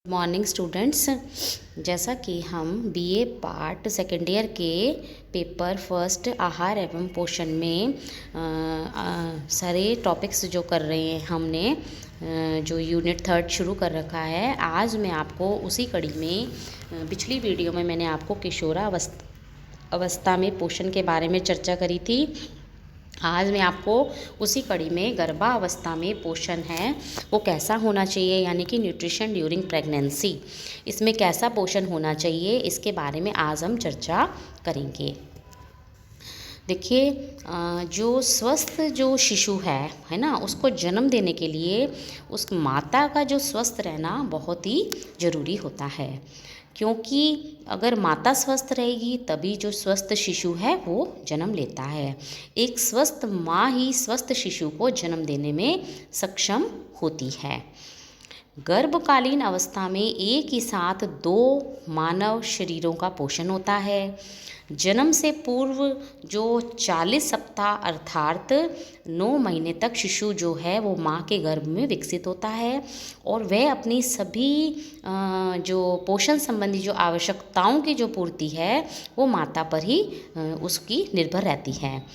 Morning students, जैसा कि हम बीए पार्ट सेकेंड ईयर के पेपर फर्स्ट आहार एवं पोषण में सारे टॉपिक्स जो कर रहे हैं हमने जो यूनिट थर्ड शुरू कर रखा है। आज मैं आपको उसी कड़ी में पिछली वीडियो में मैंने आपको किशोरावस्था में पोषण के बारे में चर्चा करी थी। आज मैं आपको उसी कड़ी में गर्भावस्था में पोषण है वो कैसा होना चाहिए, यानी कि न्यूट्रिशन ड्यूरिंग प्रेगनेंसी, इसमें कैसा पोषण होना चाहिए, इसके बारे में आज हम चर्चा करेंगे। देखिए, जो स्वस्थ जो शिशु है ना, उसको जन्म देने के लिए उस माता का जो स्वस्थ रहना बहुत ही ज़रूरी होता है, क्योंकि अगर माता स्वस्थ रहेगी तभी जो स्वस्थ शिशु है वो जन्म लेता है। एक स्वस्थ माँ ही स्वस्थ शिशु को जन्म देने में सक्षम होती है। गर्भकालीन अवस्था में एक ही साथ 2 मानव शरीरों का पोषण होता है। जन्म से पूर्व जो 40 सप्ताह अर्थात 9 महीने तक शिशु जो है वो माँ के गर्भ में विकसित होता है और वह अपनी सभी जो पोषण संबंधी जो आवश्यकताओं की जो पूर्ति है वो माता पर ही उसकी निर्भर रहती है।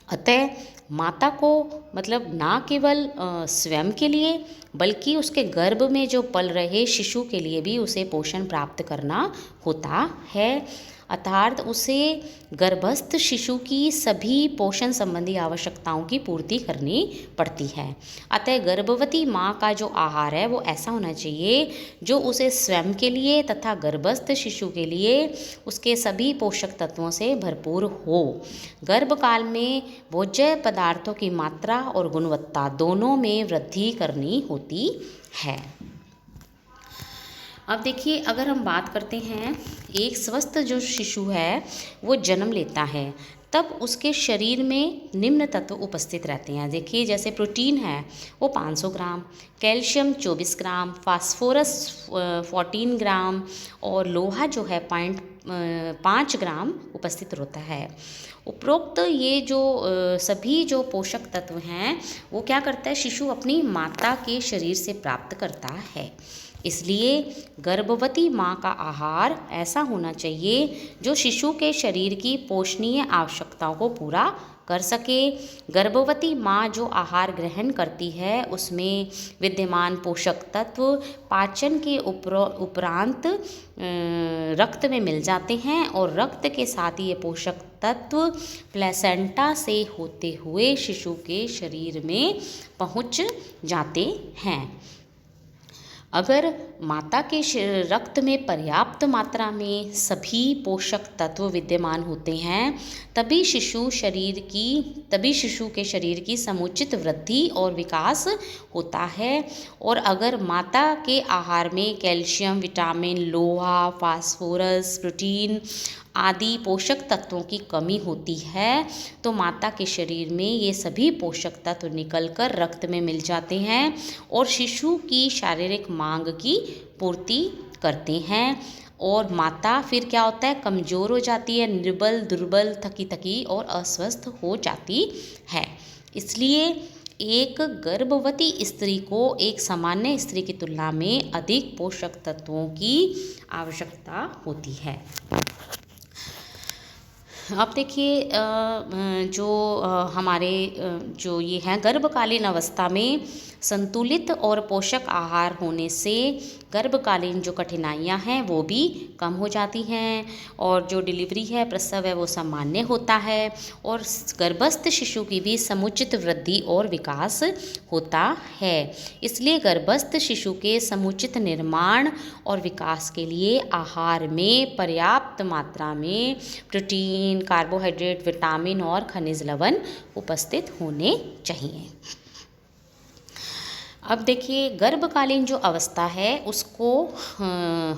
अतः माता को मतलब ना केवल स्वयं के लिए बल्कि उसके गर्भ में जो पल रहे शिशु के लिए भी उसे पोषण प्राप्त करना होता है, अर्थात उसे गर्भस्थ शिशु की सभी पोषण संबंधी आवश्यकताओं की पूर्ति करनी पड़ती है। अतः गर्भवती माँ का जो आहार है वो ऐसा होना चाहिए जो उसे स्वयं के लिए तथा गर्भस्थ शिशु के लिए उसके सभी पोषक तत्वों से भरपूर हो। गर्भकाल में भोज्य पदार्थों की मात्रा और गुणवत्ता दोनों में वृद्धि करनी होती है। अब देखिए, अगर हम बात करते हैं, एक स्वस्थ जो शिशु है वो जन्म लेता है तब उसके शरीर में निम्न तत्व उपस्थित रहते हैं। देखिए, जैसे प्रोटीन है वो 500 ग्राम, कैल्शियम 24 ग्राम, फास्फोरस 14 ग्राम और लोहा जो है 5 ग्राम उपस्थित होता है। उपरोक्त ये जो सभी जो पोषक तत्व हैं वो क्या करता है, शिशु अपनी माता के शरीर से प्राप्त करता है। इसलिए गर्भवती माँ का आहार ऐसा होना चाहिए जो शिशु के शरीर की पोषणीय आवश्यकताओं को पूरा कर सके। गर्भवती माँ जो आहार ग्रहण करती है उसमें विद्यमान पोषक तत्व पाचन के उपरांत रक्त में मिल जाते हैं और रक्त के साथ ही ये पोषक तत्व प्लेसेंटा से होते हुए शिशु के शरीर में पहुँच जाते हैं। अगर माता के रक्त में पर्याप्त मात्रा में सभी पोषक तत्व विद्यमान होते हैं तभी शिशु के शरीर की समुचित वृद्धि और विकास होता है। और अगर माता के आहार में कैल्शियम, विटामिन, लोहा, फास्फोरस, प्रोटीन आदि पोषक तत्वों की कमी होती है तो माता के शरीर में ये सभी पोषक तत्व निकलकर रक्त में मिल जाते हैं और शिशु की शारीरिक मांग की पूर्ति करते हैं और माता फिर क्या होता है, कमज़ोर हो जाती है, निर्बल, दुर्बल, थकी और अस्वस्थ हो जाती है। इसलिए एक गर्भवती स्त्री को एक सामान्य स्त्री की तुलना में अधिक पोषक तत्वों की आवश्यकता होती है। अब देखिए, जो हमारे जो ये हैं गर्भकालीन अवस्था में संतुलित और पोषक आहार होने से गर्भकालीन जो कठिनाइयां हैं वो भी कम हो जाती हैं और जो डिलीवरी है, प्रसव है, वो सामान्य होता है और गर्भस्थ शिशु की भी समुचित वृद्धि और विकास होता है। इसलिए गर्भस्थ शिशु के समुचित निर्माण और विकास के लिए आहार में पर्याप्त मात्रा में प्रोटीन, कार्बोहाइड्रेट, विटामिन और खनिज लवण उपस्थित होने चाहिए। अब देखिए, गर्भकालीन जो अवस्था है उसको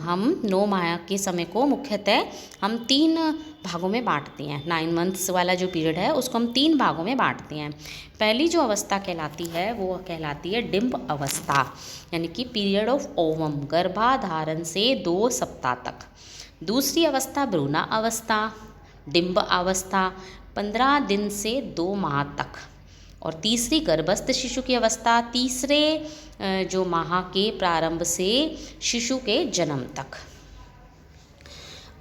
हम 9 माह के समय को मुख्यतः हम 3 भागों में बांटते हैं। 9 मंथ्स वाला जो पीरियड है उसको हम 3 भागों में बांटते हैं। पहली जो अवस्था कहलाती है वो कहलाती है डिंब अवस्था, यानी कि पीरियड ऑफ ओवम, गर्भाधारण से 2 सप्ताह तक। दूसरी अवस्था भ्रूणा अवस्था, डिंब अवस्था 15 दिन से 2 माह तक। और तीसरी गर्भस्थ शिशु की अवस्था तीसरे जो माह के प्रारंभ से शिशु के जन्म तक।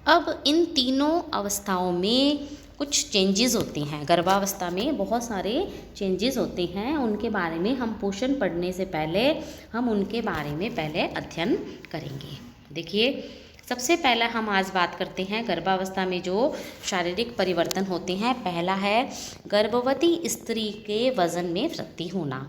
अब इन तीनों अवस्थाओं में कुछ चेंजेस होते हैं। गर्भावस्था में बहुत सारे चेंजेस होते हैं, उनके बारे में हम पोषण पढ़ने से पहले हम उनके बारे में पहले अध्ययन करेंगे। देखिए, सबसे पहला हम आज बात करते हैं गर्भावस्था में जो शारीरिक परिवर्तन होते हैं। पहला है गर्भवती स्त्री के वज़न में वृद्धि होना।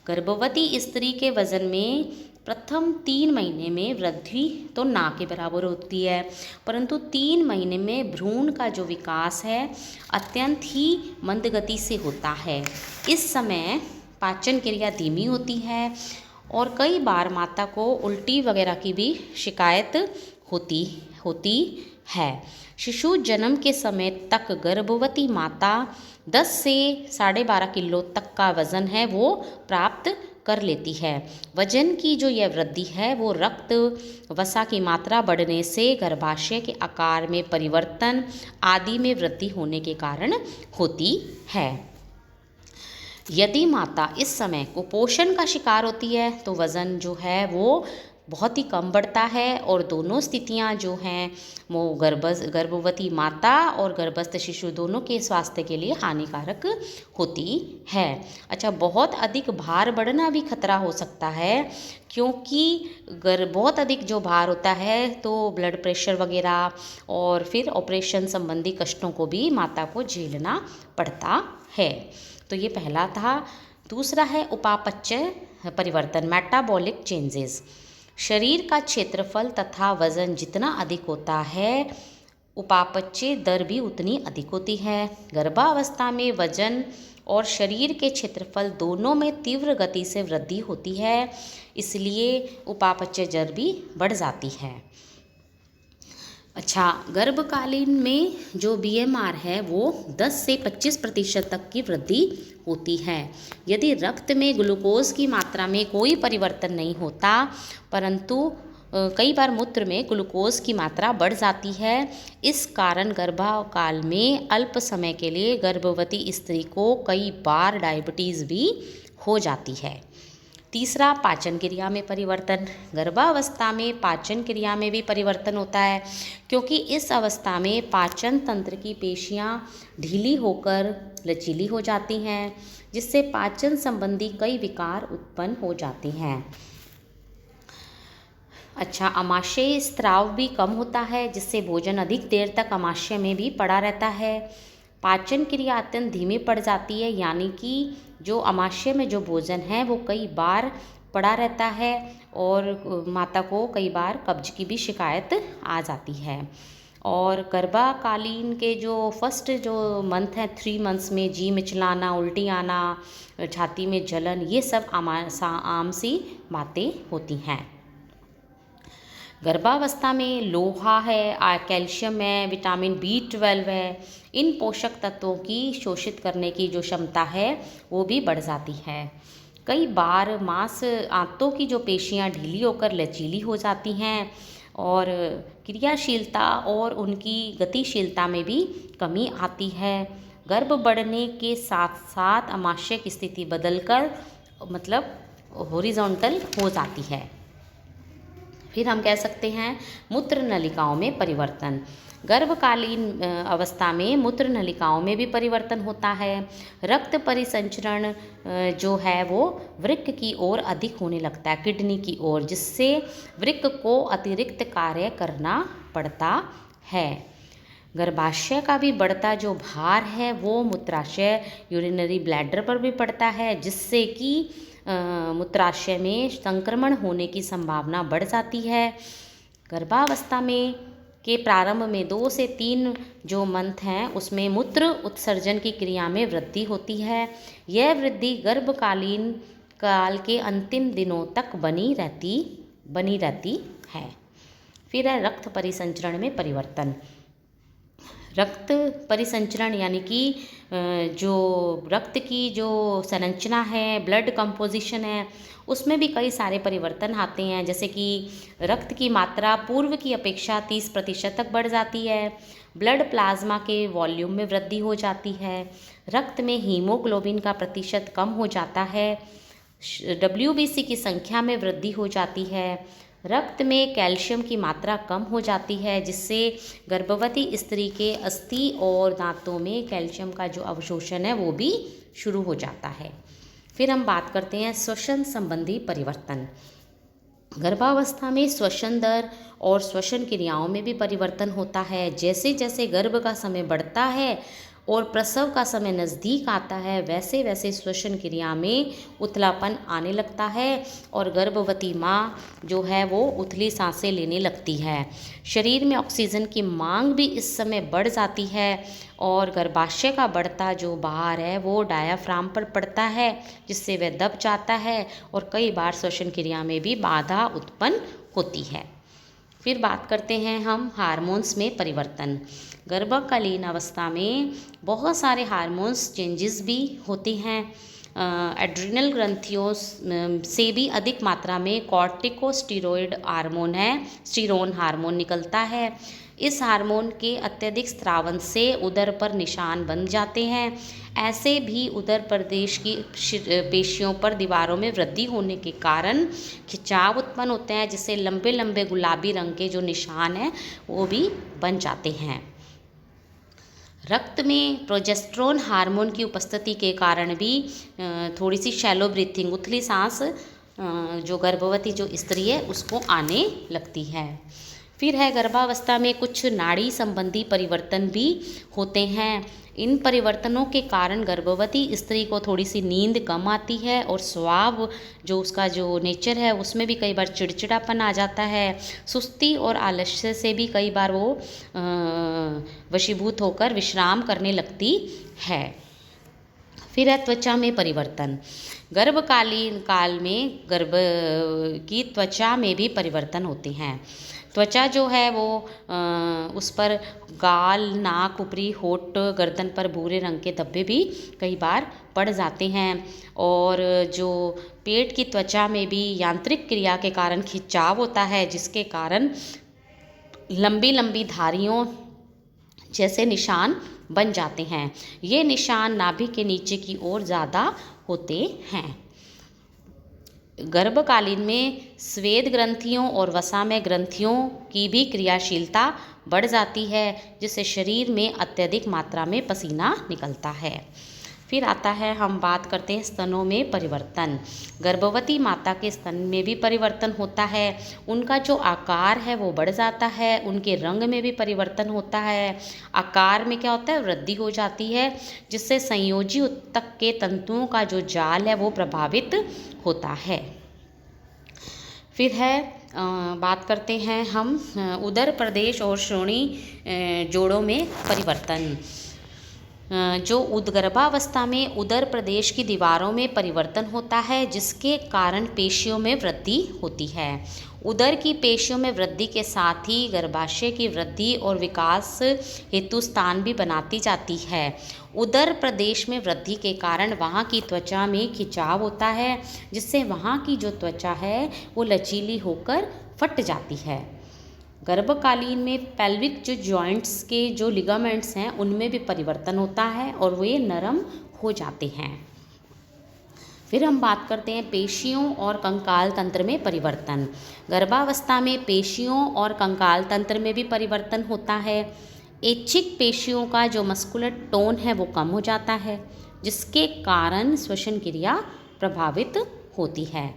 गर्भवती स्त्री के वज़न में प्रथम 3 महीने में वृद्धि तो ना के बराबर होती है, परंतु 3 महीने में भ्रूण का जो विकास है अत्यंत ही मंद गति से होता है। इस समय पाचन क्रिया धीमी होती है और कई बार माता को उल्टी वगैरह की भी शिकायत होती है। शिशु जन्म के समय तक गर्भवती माता 10 से 12.5 किलो तक का वज़न है वो प्राप्त कर लेती है। वजन की जो यह वृद्धि है वो रक्त वसा की मात्रा बढ़ने से गर्भाशय के आकार में परिवर्तन आदि में वृद्धि होने के कारण होती है। यदि माता इस समय कुपोषण का शिकार होती है तो वज़न जो है वो बहुत ही कम बढ़ता है और दोनों स्थितियां जो हैं वो गर्भवती माता और गर्भस्थ शिशु दोनों के स्वास्थ्य के लिए हानिकारक होती है। अच्छा, बहुत अधिक भार बढ़ना भी खतरा हो सकता है, क्योंकि बहुत अधिक जो भार होता है तो ब्लड प्रेशर वगैरह और फिर ऑपरेशन संबंधी कष्टों को भी माता को झेलना पड़ता है। तो ये पहला था। दूसरा है उपापचय परिवर्तन, मेटाबॉलिक चेंजेस। शरीर का क्षेत्रफल तथा वजन जितना अधिक होता है उपापचय दर भी उतनी अधिक होती है। गर्भावस्था में वजन और शरीर के क्षेत्रफल दोनों में तीव्र गति से वृद्धि होती है, इसलिए उपापचय दर भी बढ़ जाती है। अच्छा, गर्भकालीन में जो BMR है वो 10 से 25% तक की वृद्धि होती है। यदि रक्त में ग्लूकोज की मात्रा में कोई परिवर्तन नहीं होता, परंतु कई बार मूत्र में ग्लूकोज की मात्रा बढ़ जाती है। इस कारण गर्भकाल में अल्प समय के लिए गर्भवती स्त्री को कई बार डायबिटीज़ भी हो जाती है। तीसरा, पाचन क्रिया में परिवर्तन। गर्भावस्था में पाचन क्रिया में भी परिवर्तन होता है, क्योंकि इस अवस्था में पाचन तंत्र की पेशियां ढीली होकर लचीली हो जाती हैं, जिससे पाचन संबंधी कई विकार उत्पन्न हो जाते हैं। अच्छा, आमाशय स्राव भी कम होता है, जिससे भोजन अधिक देर तक आमाशय में भी पड़ा रहता है। पाचन क्रिया अत्यंत धीमी पड़ जाती है, यानी कि जो आमाशय में जो भोजन है वो कई बार पड़ा रहता है और माता को कई बार कब्ज की भी शिकायत आ जाती है। और गर्भाकालीन के जो फर्स्ट जो मंथ है 3 मंथ्स में जी मिचलाना, उल्टी आना, छाती में जलन, ये सब आम सी बातें होती हैं। गर्भावस्था में लोहा है, कैल्शियम है, विटामिन B12 है, इन पोषक तत्वों की शोषित करने की जो क्षमता है वो भी बढ़ जाती है। कई बार मांस आंतों की जो पेशियां ढीली होकर लचीली हो जाती हैं और क्रियाशीलता और उनकी गतिशीलता में भी कमी आती है। गर्भ बढ़ने के साथ साथ आमाशय की स्थिति बदलकर मतलब हॉरिजॉन्टल हो जाती है। फिर हम कह सकते हैं मूत्र नलिकाओं में परिवर्तन। गर्भकालीन अवस्था में मूत्र नलिकाओं में भी परिवर्तन होता है। रक्त परिसंचरण जो है वो वृक्क की ओर अधिक होने लगता है, किडनी की ओर, जिससे वृक्क को अतिरिक्त कार्य करना पड़ता है। गर्भाशय का भी बढ़ता जो भार है वो मूत्राशय यूरिनरी ब्लैडर पर भी पड़ता है, जिससे कि मूत्राशय में संक्रमण होने की संभावना बढ़ जाती है। गर्भावस्था में के प्रारंभ में 2 से 3 जो मंथ हैं उसमें मूत्र उत्सर्जन की क्रिया में वृद्धि होती है। यह वृद्धि गर्भकालीन काल के अंतिम दिनों तक बनी रहती है। फिर है रक्त परिसंचरण में परिवर्तन। रक्त परिसंचरण यानी कि जो रक्त की जो संरचना है, ब्लड कंपोजिशन है, उसमें भी कई सारे परिवर्तन आते हैं। जैसे कि रक्त की मात्रा पूर्व की अपेक्षा 30% तक बढ़ जाती है। ब्लड प्लाज्मा के वॉल्यूम में वृद्धि हो जाती है। रक्त में हीमोग्लोबिन का प्रतिशत कम हो जाता है। WBC की संख्या में वृद्धि हो जाती है। रक्त में कैल्शियम की मात्रा कम हो जाती है, जिससे गर्भवती स्त्री के अस्थि और दांतों में कैल्शियम का जो अवशोषण है वो भी शुरू हो जाता है। फिर हम बात करते हैं श्वसन संबंधी परिवर्तन। गर्भावस्था में श्वसन दर और श्वसन क्रियाओं में भी परिवर्तन होता है। जैसे जैसे गर्भ का समय बढ़ता है और प्रसव का समय नज़दीक आता है, वैसे वैसे श्वसन क्रिया में उथलापन आने लगता है और गर्भवती माँ जो है वो उथली सांसें लेने लगती है। शरीर में ऑक्सीजन की मांग भी इस समय बढ़ जाती है और गर्भाशय का बढ़ता जो भार है वो डायाफ्राम पर पड़ता है, जिससे वह दब जाता है और कई बार श्वसन क्रिया में भी बाधा उत्पन्न होती है। फिर बात करते हैं हम हार्मोन्स में परिवर्तन। गर्भकालीन अवस्था में बहुत सारे हार्मोन्स चेंजेस भी होते हैं। एड्रिनल ग्रंथियों से भी अधिक मात्रा में कॉर्टिकोस्टेरॉइड हार्मोन है, स्टीरोन हार्मोन निकलता है। इस हार्मोन के अत्यधिक स्रावन से उदर पर निशान बन जाते हैं। ऐसे भी उदर प्रदेश की पेशियों पर दीवारों में वृद्धि होने के कारण खिंचाव उत्पन्न होते हैं, जिससे लंबे लंबे गुलाबी रंग के जो निशान हैं वो भी बन जाते हैं। रक्त में प्रोजेस्टेरोन हार्मोन की उपस्थिति के कारण भी थोड़ी सी शैलो ब्रीथिंग, उथली सांस जो गर्भवती जो स्त्री है उसको आने लगती है। फिर है गर्भावस्था में कुछ नाड़ी संबंधी परिवर्तन भी होते हैं। इन परिवर्तनों के कारण गर्भवती स्त्री को थोड़ी सी नींद कम आती है और स्वभाव जो उसका जो नेचर है उसमें भी कई बार चिड़चिड़ापन आ जाता है। सुस्ती और आलस्य से भी कई बार वो वशीभूत होकर विश्राम करने लगती है। फिर है त्वचा में परिवर्तन। गर्भकालीन काल में गर्भ की त्वचा में भी परिवर्तन होते हैं। त्वचा जो है वो उस पर गाल, नाक, ऊपरी होठ, गर्दन पर भूरे रंग के धब्बे भी कई बार पड़ जाते हैं और जो पेट की त्वचा में भी यांत्रिक क्रिया के कारण खिंचाव होता है, जिसके कारण लंबी लंबी धारियों जैसे निशान बन जाते हैं। ये निशान नाभि के नीचे की ओर ज़्यादा होते हैं। गर्भकालीन में स्वेद ग्रंथियों और वसामय ग्रंथियों की भी क्रियाशीलता बढ़ जाती है, जिससे शरीर में अत्यधिक मात्रा में पसीना निकलता है। फिर आता है, हम बात करते हैं स्तनों में परिवर्तन। गर्भवती माता के स्तन में भी परिवर्तन होता है। उनका जो आकार है वो बढ़ जाता है। उनके रंग में भी परिवर्तन होता है। आकार में क्या होता है, वृद्धि हो जाती है, जिससे संयोजी ऊतक के तंतुओं का जो जाल है वो प्रभावित होता है। फिर है बात करते हैं हम उदर प्रदेश और श्रोणि जोड़ों में परिवर्तन। जो गर्भावस्था में उदर प्रदेश की दीवारों में परिवर्तन होता है, जिसके कारण पेशियों में वृद्धि होती है। उदर की पेशियों में वृद्धि के साथ ही गर्भाशय की वृद्धि और विकास हेतु स्थान भी बनाती जाती है। उदर प्रदेश में वृद्धि के कारण वहाँ की त्वचा में खिंचाव होता है, जिससे वहाँ की जो त्वचा है वो लचीली होकर फट जाती है। गर्भकालीन में पेल्विक जो जॉइंट्स के जो लिगामेंट्स हैं उनमें भी परिवर्तन होता है और वे नरम हो जाते हैं। फिर हम बात करते हैं पेशियों और कंकाल तंत्र में परिवर्तन। गर्भावस्था में पेशियों और कंकाल तंत्र में भी परिवर्तन होता है। ऐच्छिक पेशियों का जो मस्कुलर टोन है वो कम हो जाता है, जिसके कारण श्वसन क्रिया प्रभावित होती है।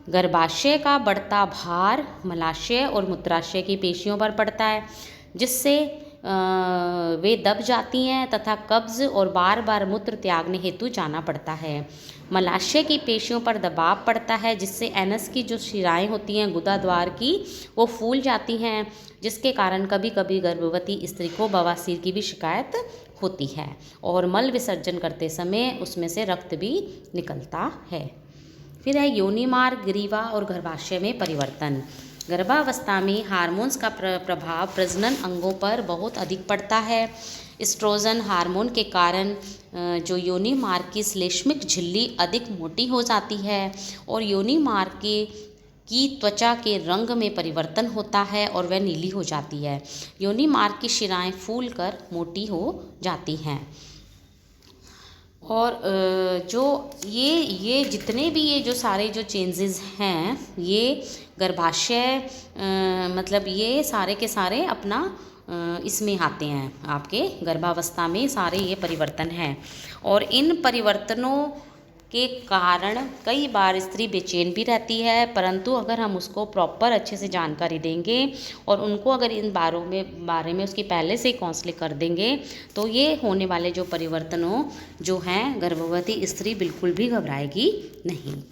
गर्भाशय का बढ़ता भार मलाशय और मूत्राशय की पेशियों पर पड़ता है, जिससे वे दब जाती हैं तथा कब्ज और बार बार मूत्र त्यागने हेतु जाना पड़ता है। मलाशय की पेशियों पर दबाव पड़ता है, जिससे एनस की जो शिराएं होती हैं गुदा द्वार की वो फूल जाती हैं, जिसके कारण कभी कभी गर्भवती स्त्री को बवासीर की भी शिकायत होती है और मल विसर्जन करते समय उसमें से रक्त भी निकलता है। फिर है योनि मार्ग, ग्रीवा और गर्भाशय में परिवर्तन। गर्भावस्था में हार्मोन्स का प्रभाव प्रजनन अंगों पर बहुत अधिक पड़ता है। एस्ट्रोजन हार्मोन के कारण जो योनि मार्ग की श्लेष्मिक झिल्ली अधिक मोटी हो जाती है और योनि मार्ग की त्वचा के रंग में परिवर्तन होता है और वह नीली हो जाती है। योनि मार्ग की शिराएं फूल कर मोटी हो जाती हैं। और जो ये जितने भी ये जो सारे जो चेंजेस हैं, ये गर्भाशय मतलब ये सारे के सारे अपना इसमें आते हैं, आपके गर्भावस्था में सारे ये परिवर्तन हैं। और इन परिवर्तनों के कारण कई बार स्त्री बेचैन भी रहती है, परंतु अगर हम उसको प्रॉपर अच्छे से जानकारी देंगे और उनको अगर इन बारे में उसकी पहले से ही काउंसलिंग कर देंगे तो ये होने वाले जो परिवर्तनों जो हैं गर्भवती स्त्री बिल्कुल भी घबराएगी नहीं।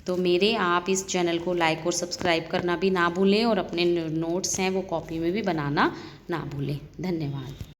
तो मेरे आप इस चैनल को लाइक और सब्सक्राइब करना भी ना भूलें और अपने नोट्स हैं वो कॉपी में भी बनाना ना भूलें। धन्यवाद।